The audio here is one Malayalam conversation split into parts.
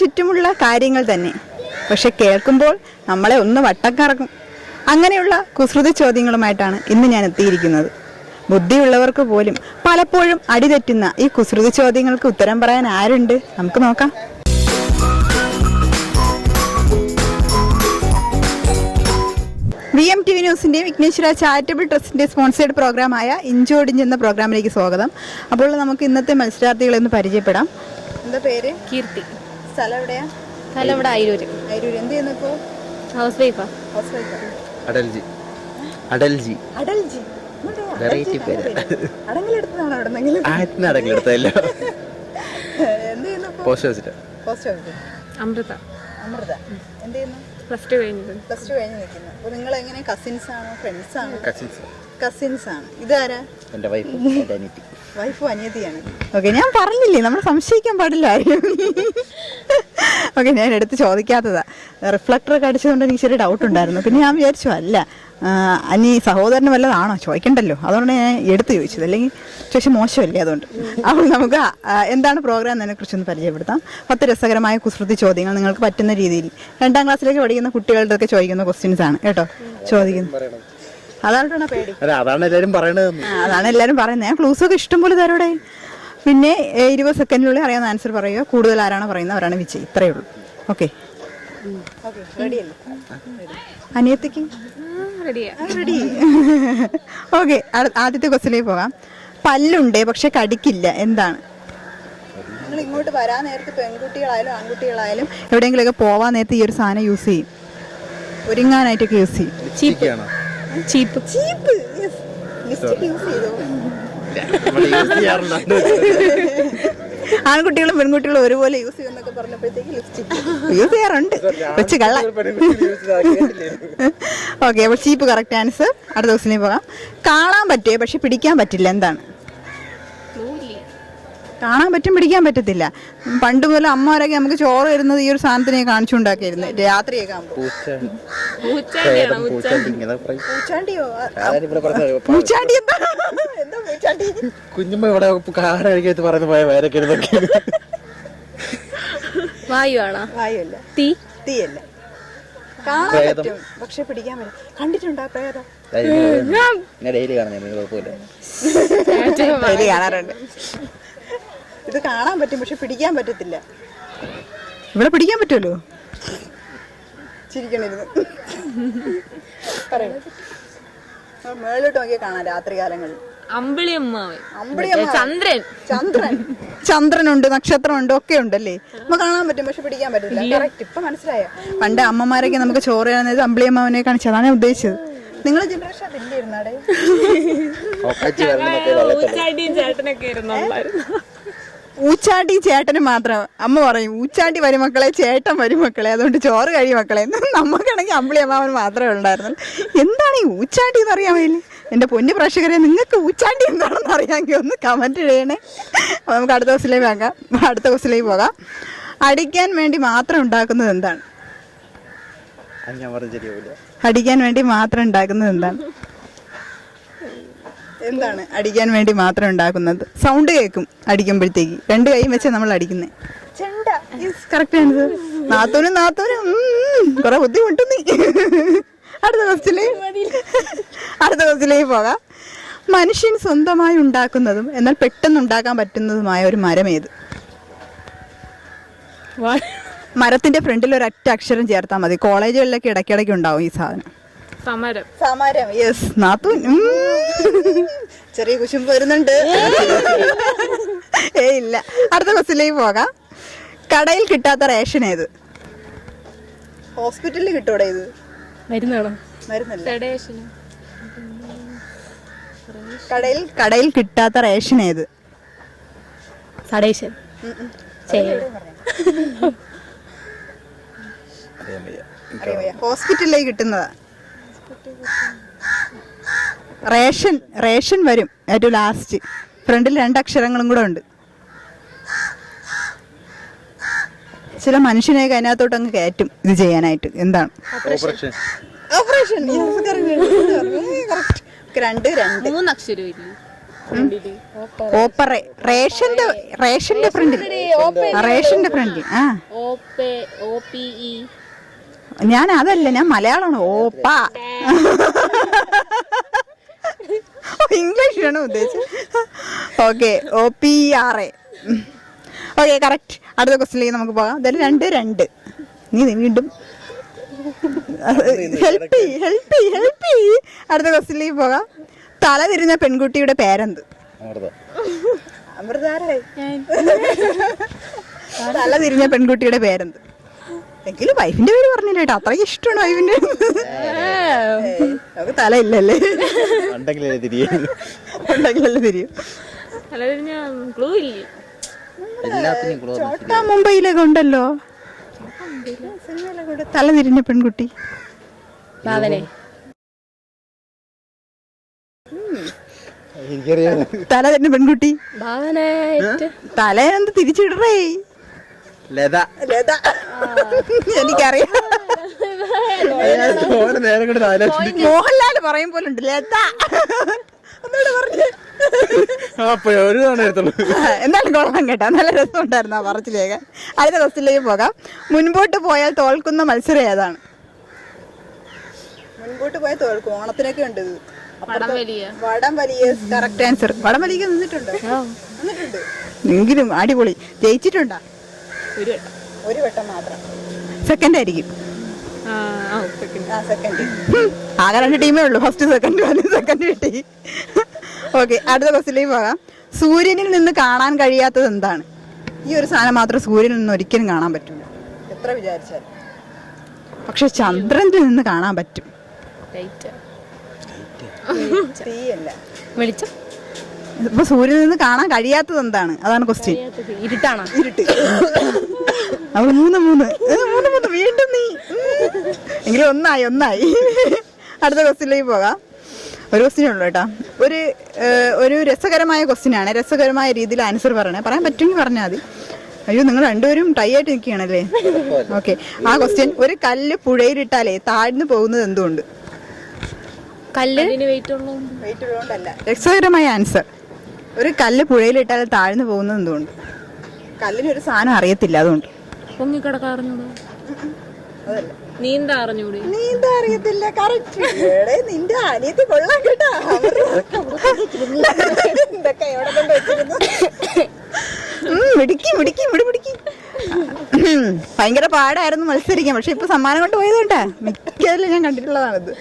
ചുറ്റുമുള്ള കാര്യങ്ങൾ തന്നെ, പക്ഷെ കേൾക്കുമ്പോൾ നമ്മളെ ഒന്ന് വട്ടം കറക്കും. അങ്ങനെയുള്ള കുസൃതി ചോദ്യങ്ങളുമായിട്ടാണ് ഇന്ന് ഞാൻ എത്തിയിരിക്കുന്നത്. ബുദ്ധിയുള്ളവർക്ക് പോലും പലപ്പോഴും അടിതെറ്റുന്ന ഈ കുസൃതി ചോദ്യങ്ങൾക്ക് ഉത്തരം പറയാൻ ആരുണ്ട്? നമുക്ക് നോക്കാം. VMTV ന്യൂസിന്റെ വിഘ്നേശ്വര ചാരിറ്റബിൾ ട്രസ്റ്റിന്റെ സ്പോൺസേഡ് പ്രോഗ്രാമായ ഇഞ്ചോടിഞ്ച് എന്ന പ്രോഗ്രാമിലേക്ക് സ്വാഗതം. അപ്പോൾ നമുക്ക് ഇന്നത്തെ മത്സരാർത്ഥികളെ ഒന്ന് പരിചയപ്പെടാം. എന്താ പേര്? കീർത്തി. സ്ഥലം എവിടെയാ? സ്ഥലം ഇവിടെ അയിരൂര്. അയിരൂര്. എന്ത് ചെയ്യുന്നു ഇപ്പോ? ഹൗസ് വൈഫാ. ഹൗസ് വൈഫാ. അടൽജി. അടൽജി. അടൽജി. വെറൈറ്റി പേര്. അടങ്ങലെടുത്തതാണോ? എവിടെന്നെങ്കിലും അടങ്ങലെടുത്തല്ലോ. എന്ത് ചെയ്യുന്നു? പോസ്റ്റ് ഓഫീസിൽ. പോസ്റ്റ് ഓഫീസിൽ. അമൃത. അമൃത. എന്ത് ചെയ്യുന്നു? പ്ലസ് ടു കഴിഞ്ഞു നിൽക്കുന്നു. അപ്പോൾ നിങ്ങൾ എങ്ങനെ കസിൻസ് ആണോ ഫ്രണ്ട്സ് ആണോ? കസിൻസ് ആണ്. ഇതാരാ? എൻ്റെ വൈഫ്, എൻ്റെ അനിയത്തി. വൈഫും അനിയത്തിയാണ്. ഓക്കെ, ഞാൻ പറഞ്ഞില്ലേ നമ്മൾ സംശയിക്കാൻ പാടില്ല ആരും. ഓക്കെ, ഞാൻ എടുത്ത് ചോദിക്കാത്തതാ. റിഫ്ലക്ടറൊക്കെ അടിച്ചതുകൊണ്ട് എനിക്ക് ചെറിയ ഡൗട്ട് ഉണ്ടായിരുന്നു. പിന്നെ ഞാൻ വിചാരിച്ചു അല്ല അനി സഹോദരന് വല്ലതാണോ ചോദിക്കണ്ടല്ലോ, അതുകൊണ്ട് ഞാൻ എടുത്ത് ചോദിച്ചത്. അല്ലെങ്കിൽ ചോദിച്ചാൽ മോശമല്ലേ, അതുകൊണ്ട്. അപ്പോൾ നമുക്ക് എന്താണ് പ്രോഗ്രാം എന്നതിനെ കുറിച്ചൊന്ന് പരിചയപ്പെടുത്താം. 10 രസകരമായ കുസൃതി ചോദ്യങ്ങൾ നിങ്ങൾക്ക് പറ്റുന്ന രീതിയിൽ 2ാം ക്ലാസ്സിലേക്ക് പഠിക്കുന്ന കുട്ടികളുടെ ഒക്കെ ചോദിക്കുന്ന ക്വസ്റ്റ്യൻസ് ആണ് കേട്ടോ ചോദിക്കുന്നത്. അതാണ് പേടി. അതാണ് എല്ലാവരും പറയണത്. അതാണ് എല്ലാവരും പറയുന്നത്. ഞാൻ ക്ലൂസൊക്കെ ഇഷ്ടംപോലെ തരോടെ. പിന്നെ 20 സെക്കൻഡിനുള്ളിൽ അറിയാവുന്ന ആൻസർ പറയുക. കൂടുതൽ ആരാണോ പറയുന്നത് അവരാണ് വിജയ്. ഇത്രയേ ഉള്ളൂ. ഓക്കെ, അനിയത്തിക്ക് റെഡി? ഓക്കെ, ആദ്യത്തെ ക്വസ്റ്റിലേക്ക് പോകാം. പല്ലുണ്ട് പക്ഷെ കടിക്കില്ല, എന്താണ്? നിങ്ങൾ ഇങ്ങോട്ട് വരാൻ നേരത്ത് പെൺകുട്ടികളായാലും ആൺകുട്ടികളായാലും എവിടെയെങ്കിലുമൊക്കെ പോവാൻ നേരത്ത് ഈ ഒരു സാധനം യൂസ് ചെയ്യും, ഒരുങ്ങാനായിട്ടൊക്കെ യൂസ് ചെയ്യും. ചീപ്പ്. ആൺകുട്ടികളും പെൺകുട്ടികളും ഒരുപോലെ യൂസ് ചെയ്യുന്നൊക്കെ പറഞ്ഞപ്പോഴത്തേക്ക് ലിപ്സ്റ്റിക് യൂസ് ചെയ്യാറുണ്ട്. കൊച്ചു കള്ള. ഓക്കെ, അപ്പോൾ ചീപ്പ് കറക്റ്റ് ആൻസർ. അടുത്ത ക്വസ്റ്റിലേക്ക് പോകാം. കാണാൻ പറ്റുമോ പക്ഷെ പിടിക്കാൻ പറ്റില്ല, എന്താണ്? കാണാൻ പറ്റും, പിടിക്കാൻ പറ്റത്തില്ല. പണ്ട് മുതൽ അമ്മമാരൊക്കെ നമുക്ക് ചോറ് വരുന്നത് ഈ ഒരു സാധനത്തിനെ കാണിച്ചുണ്ടാക്കിയിരുന്നു രാത്രിയൊക്കെ ആകുമ്പോൾ. കുഞ്ഞുമ്മ ഇവിടെ കാരഴിക്കത്ത് പറയുന്ന പോയ വേരൊക്കെ വായുവാണോ? വായുവല്ല, തീയല്ല. കാണാൻ പറ്റും പക്ഷെ പിടിക്കാൻ പറ്റും. കണ്ടിട്ടുണ്ടോ പ്രേതം? ഡെയിലി കാണുന്ന കുഴപ്പമില്ല, ഡെയിലി കാണാറുണ്ട്. ഇത് കാണാൻ പറ്റും പക്ഷെ പിടിക്കാൻ പറ്റത്തില്ല. ഇവിടെ പിടിക്കാൻ പറ്റുമല്ലോ. ചിരിക്കണിരുന്നു. മേളിലോട്ട് നോക്കിയാൽ കാണാം രാത്രി കാലങ്ങളിൽ. ചന്ദ്രനുണ്ട്, നക്ഷത്രമുണ്ട്, ഒക്കെ ഉണ്ടല്ലേ. നമുക്ക് കാണാൻ പറ്റും പക്ഷെ പിടിക്കാൻ പറ്റില്ല. കറക്റ്റ്. ഇപ്പൊ മനസ്സിലായോ? പണ്ട് അമ്മമാരൊക്കെ നമുക്ക് ചോറ് തരുന്നത് അമ്പിളിയമ്മാവനെ കാണിച്ചത്. അതാണ് ഞാൻ ഉദ്ദേശിച്ചത്. നിങ്ങൾ ജനറേഷൻ അതില്ലേ ഇരുന്നാടെ? ഊച്ചാട്ടി ചേട്ടന് മാത്രം. അമ്മ പറയും ഊച്ചാട്ടി വരുമക്കളെ, ചേട്ടൻ വരുമക്കളെ, അതുകൊണ്ട് ചോറ് കഴിയും മക്കളെ. നമുക്കാണെങ്കിൽ അമ്പിളി അമ്മാവൻ മാത്രമേ ഉണ്ടായിരുന്നുള്ളൂ. എന്താണ് ഈ ഊച്ചാട്ടി എന്ന് അറിയാൻ വേണ്ടി എൻ്റെ പൊന്നു പ്രേക്ഷകരെ, നിങ്ങൾക്ക് ഊച്ചാട്ടി എന്താണെന്ന് അറിയാമെങ്കിൽ ഒന്ന് കമൻറ്റ് ചെയ്യണേ. അപ്പോൾ നമുക്ക് അടുത്ത ക്വസ്റ്റിലേക്ക് പോകാം. അടിക്കാൻ വേണ്ടി മാത്രം ഉണ്ടാക്കുന്നത് എന്താണ്? അടിക്കാൻ വേണ്ടി മാത്രം ഉണ്ടാക്കുന്നത് എന്താണ്? എന്താണ് അടിക്കാൻ വേണ്ടി മാത്രം ഉണ്ടാക്കുന്നത്? സൗണ്ട് കേൾക്കും അടിക്കുമ്പോഴത്തേക്ക്. 2 കൈയും വെച്ചാൽ നമ്മൾ അടിക്കുന്നത്. ചെണ്ട. Correct answer. നാത്തൂനും കുറെ ബുദ്ധിമുട്ടു നീ. അടുത്ത ക്വസ്റ്റിലേക്ക് പോകാം. മനുഷ്യൻ സ്വന്തമായി ഉണ്ടാക്കുന്നതും എന്നാൽ പെട്ടെന്ന് ഉണ്ടാക്കാൻ പറ്റുന്നതുമായ ഒരു മരം ഏത്? മരത്തിന്റെ ഫ്രണ്ടിൽ ഒരൊറ്റ അക്ഷരം ചേർത്താൽ മതി. കോളേജുകളിലൊക്കെ ഇടയ്ക്കിടയ്ക്ക് ഉണ്ടാവും ഈ സാധനം. സമരം. യെസ്, നാത്തൂൻ. ചെറിയ കുശുമ്പ് വരുന്നുണ്ട്. ഇല്ല. അടുത്ത ക്വസ്റ്റിലേക്ക് പോകാം. കടയിൽ കിട്ടാത്ത റേഷൻ ഏത്? ഹോസ്പിറ്റലിൽ കിട്ടൂടെ ഇത്? മരുന്നല്ല. കടയിൽ കിട്ടാത്ത റേഷൻ ഏത്? ഹോസ്പിറ്റലിലേക്ക് കിട്ടുന്നതാ. റേഷൻ വരും ഏറ്റവും ലാസ്റ്റ്. ഫ്രണ്ടിൽ 2 അക്ഷരങ്ങളും കൂടെ ഉണ്ട്. ചില മനുഷ്യനെയൊക്കെ അതിനകത്തോട്ട് അങ്ങ് കയറ്റും ഇത് ചെയ്യാനായിട്ട്. എന്താണ്? ഓപ്പറേഷൻ. 3 അക്ഷരം. ഓപ്പറ റേഷന്റെ ഫ്രണ്ടിൽ റേഷന്റെ ഫ്രണ്ടിൽ ആ OPE ഞാൻ അതല്ല, ഞാൻ മലയാളമാണ്. ഓപ്പ ഇംഗ്ലീഷാണ് ഉദ്ദേശിച്ചത്. Okay, OPRA. Okay, correct. അടുത്ത ക്വസ്റ്റിലേക്ക് നമുക്ക് പോകാം. എന്തായാലും 2-2. നീ വീണ്ടും ഹെൽപ്പ് ചെയ്യ്. അടുത്ത ക്വസ്റ്റിലേക്ക് പോകാം. തല തിരിഞ്ഞ പെൺകുട്ടിയുടെ പേരെന്ത്? തല തിരിഞ്ഞ പെൺകുട്ടിയുടെ പേരെന്ത്? എങ്കിലും വൈഫിന്റെ പേര് പറഞ്ഞില്ല കേട്ടോ, അത്രയ്ക്ക് ഇഷ്ടമാണ് വൈഫിന്റെ. നമുക്ക് തല ഇല്ലല്ലേ, ഉണ്ടെങ്കിലല്ലേ തിരിയും. ചോട്ടാ മുംബൈയിലൊക്കെ ഉണ്ടല്ലോ സിനിമയിലൊക്കെ. തല തിരിഞ്ഞ പെൺകുട്ടി തല തിരിഞ്ഞ പെൺകുട്ടി തല എന്ത് തിരിച്ചിടറേ? എനിക്കറിയാം. മോഹൻലാല് പറയും പോലുണ്ട് ലത. എന്നാലും കൊള്ളാം കേട്ടോ, നല്ല രസമുണ്ടായിരുന്നു ആ പറച്ചിലേക്ക്. അടുത്ത ക്വസ്റ്റിലേക്ക് പോകാം. മുൻപോട്ട് പോയാൽ തോൽക്കുന്ന മത്സരം ഏതാണ്? മുൻപോട്ട് പോയാൽ തോൽക്കും. ഓണത്തിനൊക്കെ ഉണ്ട് ഇത്. വടംവലിയ. Correct answer. വടംവലിക്ക് നിന്നിട്ടുണ്ടോ? നിന്നിട്ടുണ്ട്. എങ്കിലും അടിപൊളി. ജയിച്ചിട്ടുണ്ടോ? ഒരു വട്ടം മാത്രം. സെക്കൻഡ് ആയിരിക്കും. സെക്കൻഡ്. ആകെ 2 ടീമേ ഉള്ളൂ, ഫസ്റ്റ് സെക്കൻഡ് കിട്ടി. ഓക്കെ, അടുത്ത ക്വസ്റ്റിലേക്ക് പോകാം. സൂര്യനിൽ നിന്ന് കാണാൻ കഴിയാത്തത് എന്താണ്? ഈ ഒരു സാധനം മാത്രം സൂര്യനിൽ നിന്ന് ഒരിക്കലും കാണാൻ പറ്റില്ല, എത്ര വിചാരിച്ചാൽ. പക്ഷെ ചന്ദ്രനിൽ നിന്ന് കാണാൻ പറ്റും. വെളിച്ചം. ഇപ്പൊ സൂര്യനിൽ നിന്ന് കാണാൻ കഴിയാത്തത് എന്താണ്? അതാണ് ക്വസ്റ്റ്യൻ. ഇരുട്ടാണ്. ഇരുട്ട്. അവള് 3 വീണ്ടും നീ. എങ്കിലും ഒന്നായി. അടുത്ത ക്വസ്റ്റ്യനിലേക്ക് പോകാം. ഒരു ക്വസ്റ്റ്യൻ ഉള്ളു കേട്ടോ. ഒരു രസകരമായ ക്വസ്റ്റ്യൻ ആണ്. രസകരമായ രീതിയിൽ ആൻസർ പറയാൻ പറ്റുമെങ്കിൽ പറഞ്ഞാൽ മതി. അയ്യോ, നിങ്ങൾ രണ്ടുപേരും ടൈ ആയിട്ട് നിൽക്കുകയാണല്ലേ. ഓക്കെ, ആ ക്വസ്റ്റ്യൻ. ഒരു കല്ല് പുഴയിലിട്ടാലേ താഴ്ന്നു പോകുന്നത് എന്തുകൊണ്ട്? വെയിറ്റ് ഉള്ളതുകൊണ്ടല്ല. രസകരമായ ആൻസർ. ഒരു കല്ല് പുഴയിലിട്ടാൽ താഴ്ന്നു പോകുന്നത് എന്തുകൊണ്ട്? കല്ലിനൊരു സാധനം അറിയത്തില്ല, അതുകൊണ്ട്. അതല്ല. നീന്താ അറിയത്തില്ല. കറക്റ്റ്. നിന്റെ അനിയത്തി കൊള്ളാം കേട്ടാ. ഇതൊക്കെ എവിടെ കൊണ്ട് വെച്ചിരുന്നു? മിടുക്കി. ഭയങ്കര പാടായിരുന്നു മത്സരിക്കാൻ, പക്ഷെ ഇപ്പൊ സമ്മാനം കൊണ്ട് പോയത് കേട്ടാ. മിക്കതിലും ഞാൻ കണ്ടിട്ടുള്ളതാണിത്.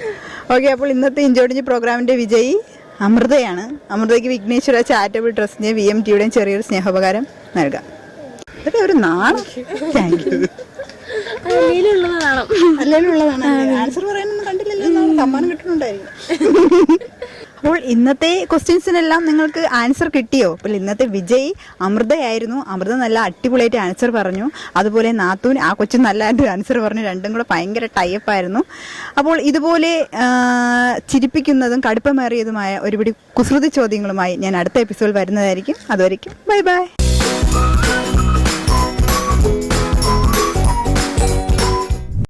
ഓക്കെ, അപ്പോൾ ഇന്നത്തെ ഇഞ്ചോടിഞ്ച് പ്രോഗ്രാമിന്റെ വിജയി അമൃതയാണ്. അമൃതയ്ക്ക് വിഘ്നേശ്വര ചാരിറ്റബിൾ ട്രസ്റ്റിന്റെ VMTയുടെയും ചെറിയൊരു സ്നേഹോപകാരം നൽകാം. ഇതൊക്കെ ഒരു നാണം. Thank you. അല്ലേലുള്ളതാണ്. ആൻസർ പറയാനൊന്നും കണ്ടില്ലല്ലോ, സമ്മാനം കിട്ടുന്നുണ്ടായിരിക്കും. അപ്പോൾ ഇന്നത്തെ ക്വസ്റ്റ്യൻസിനെല്ലാം നിങ്ങൾക്ക് ആൻസർ കിട്ടിയോ? അപ്പോൾ ഇന്നത്തെ വിജയ് അമൃതയായിരുന്നു. അമൃത നല്ല അടിപൊളിയായിട്ട് ആൻസർ പറഞ്ഞു. അതുപോലെ നാത്തൂൻ, ആ കൊച്ചു നല്ലതായിട്ട് ആൻസർ പറഞ്ഞു. രണ്ടും കൂടെ ഭയങ്കര ടൈപ്പായിരുന്നു. അപ്പോൾ ഇതുപോലെ ചിരിപ്പിക്കുന്നതും കടുപ്പമേറിയതുമായ ഒരുപിടി കുസൃതി ചോദ്യങ്ങളുമായി ഞാൻ അടുത്ത എപ്പിസോഡ് വരുന്നതായിരിക്കും. അതുവരെയ്ക്കും ബൈ ബൈ.